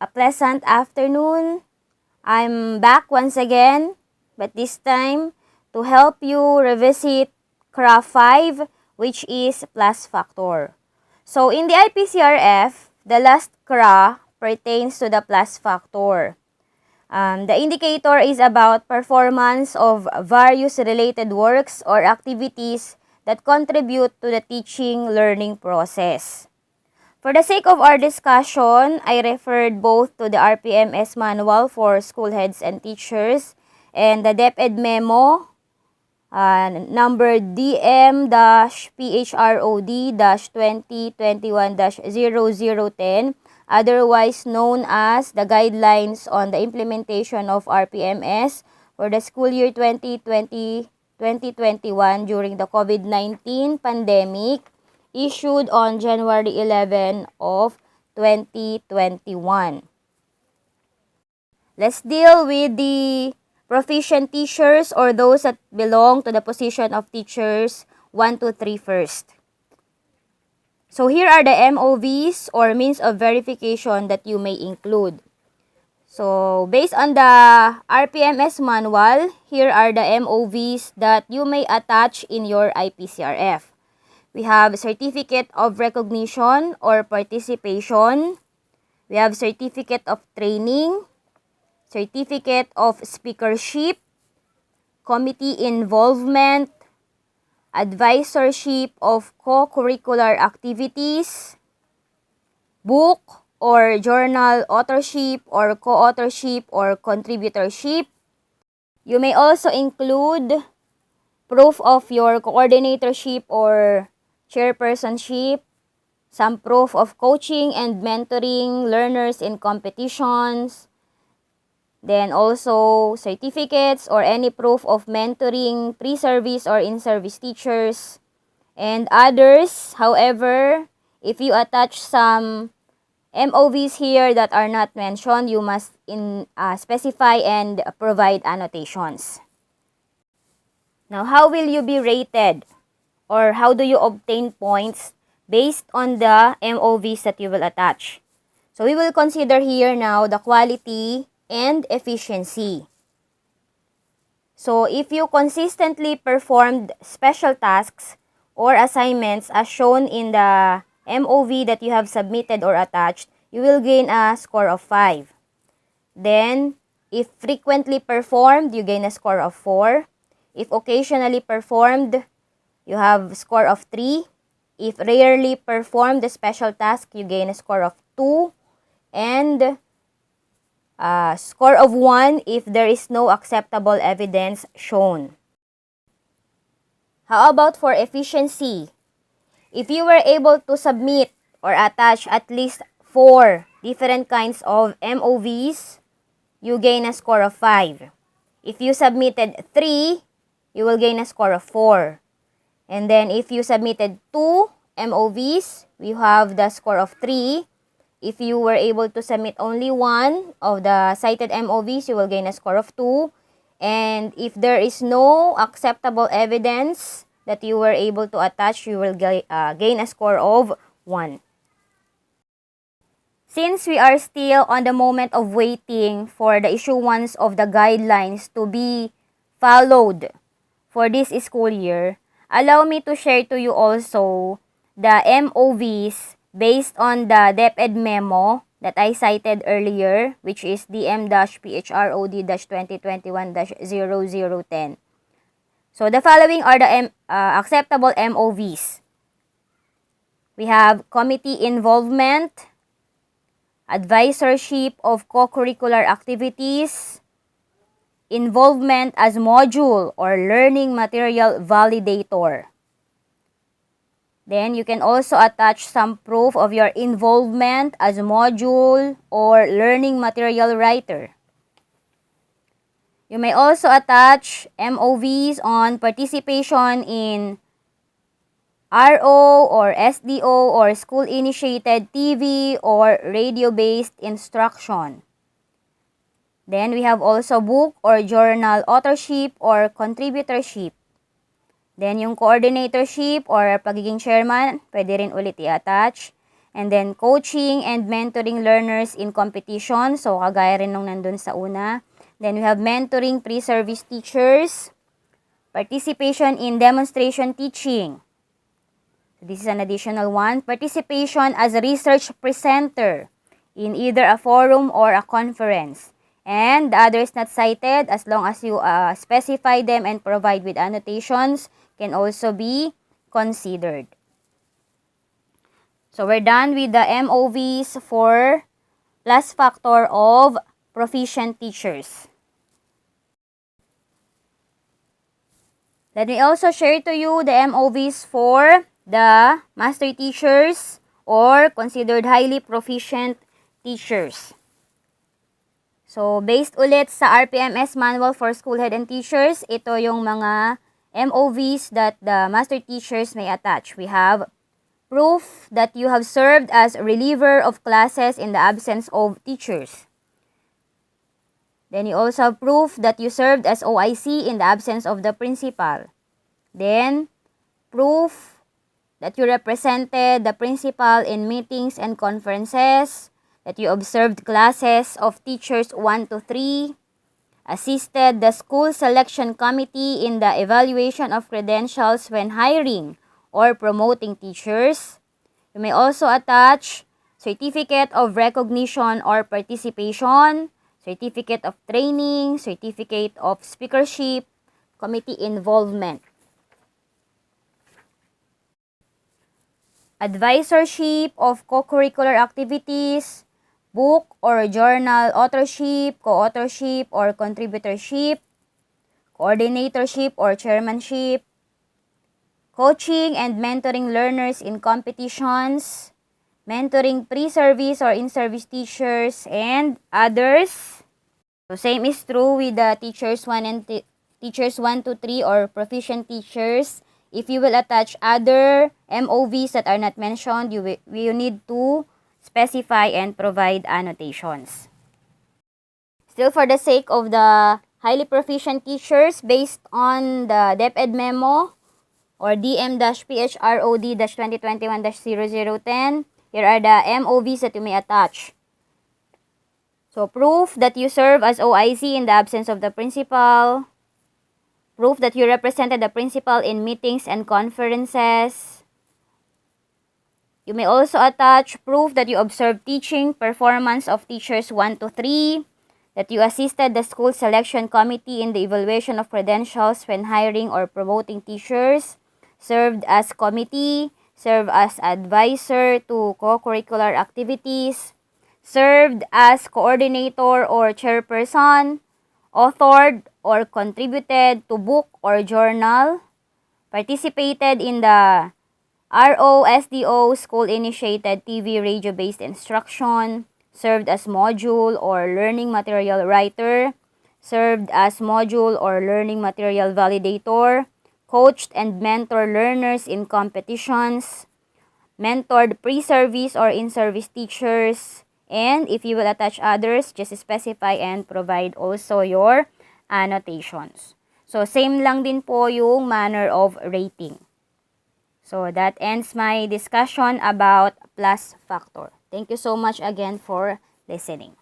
a pleasant afternoon. I'm back once again, but this time to help you revisit KRA 5, which is plus factor. So in the IPCRF, the last KRA pertains to the plus factor. The indicator is about performance of various related works or activities that contribute to the teaching-learning process. For the sake of our discussion, I referred both to the RPMS manual for school heads and teachers and the DepEd memo number DM-PHROD-2021-0010, otherwise known as the Guidelines on the Implementation of RPMS for the school year 2020-2021 during the COVID-19 pandemic, issued on January 11 of 2021. Let's deal with the proficient teachers or those that belong to the position of teachers 1 to 3 first. So here are the MOVs or means of verification that you may include. So based on the RPMS manual, here are the MOVs that you may attach in your IPCRF. We have Certificate of Recognition or Participation. We have Certificate of Training, Certificate of Speakership, Committee Involvement, Advisorship of Co-Curricular Activities, Book or Journal Authorship or Co-Authorship or Contributorship. You may also include proof of your coordinatorship or chairpersonship, some proof of coaching and mentoring learners in competitions, then also certificates or any proof of mentoring pre-service or in-service teachers, and others. However, if you attach some MOVs here that are not mentioned, you must specify and provide annotations. Now, how will you be rated? Or how do you obtain points based on the MOVs that you will attach? So we will consider here now the quality and efficiency. So if you consistently performed special tasks or assignments as shown in the MOV that you have submitted or attached, you will gain a score of 5. Then, if frequently performed, you gain a score of 4. If occasionally performed, you have a score of 3. If rarely performed the special task, you gain a score of 2. And score of 1 if there is no acceptable evidence shown. How about for efficiency? If you were able to submit or attach at least 4 different kinds of MOVs, you gain a score of 5. If you submitted 3, you will gain a score of 4. And then if you submitted 2 MOVs, we have the score of 3. If you were able to submit only 1 of the cited MOVs, you will gain a score of 2. And if there is no acceptable evidence that you were able to attach, you will gain a score of 1. Since we are still on the moment of waiting for the issuance of the guidelines to be followed for this school year, allow me to share to you also the MOVs based on the DepEd memo that I cited earlier, which is DM-PHROD-2021-0010. So the following are the acceptable MOVs. We have committee involvement, advisorship of co-curricular activities, involvement as module or learning material validator. Then you can also attach some proof of your involvement as module or learning material writer. You may also attach MOVs on participation in RO or SDO or school-initiated TV or radio-based instruction. Then we have also book or journal authorship or contributorship. Then yung coordinatorship or pagiging chairman, pwede rin ulit i-attach. And then, coaching and mentoring learners in competition. So, kagaya rin nung nandun sa una. Then, we have mentoring pre-service teachers. Participation in demonstration teaching. This is an additional one. Participation as a research presenter in either a forum or a conference. And the others not cited, as long as you specify them and provide with annotations, can also be considered. So we're done with the MOVs for plus factor of proficient teachers. Let me also share to you the MOVs for the master teachers or considered highly proficient teachers. So, based ulit sa RPMS Manual for School Head and Teachers, ito yung mga MOVs that the master teachers may attach. We have proof that you have served as reliever of classes in the absence of teachers. Then you also have proof that you served as OIC in the absence of the principal. Then, proof that you represented the principal in meetings and conferences, that you observed classes of teachers 1 to 3, assisted the school selection committee in the evaluation of credentials when hiring or promoting teachers. You may also attach certificate of recognition or participation, certificate of training, certificate of speakership, committee involvement. Advisorship of co-curricular activities, book or journal authorship, co-authorship or contributorship, coordinatorship or chairmanship, coaching and mentoring learners in competitions, mentoring pre-service or in-service teachers, and others. So same is true with the teachers 1 to 3 or proficient teachers. If you will attach other MOVs that are not mentioned, you need to specify and provide annotations. Still, for the sake of the highly proficient teachers, based on the DepEd memo or DM-PHROD-2021-0010, here are the MOVs that you may attach. So, proof that you serve as OIC in the absence of the principal. Proof that you represented the principal in meetings and conferences. You may also attach proof that you observed teaching performance of teachers 1 to 3, that you assisted the school selection committee in the evaluation of credentials when hiring or promoting teachers, served as committee, served as advisor to co-curricular activities, served as coordinator or chairperson, authored or contributed to book or journal, participated in the ROSDO school-initiated TV radio-based instruction, served as module or learning material writer, served as module or learning material validator, coached and mentored learners in competitions, mentored pre-service or in-service teachers, and if you will attach others, just specify and provide also your annotations. So, same lang din po yung manner of rating. So, that ends my discussion about plus factor. Thank you so much again for listening.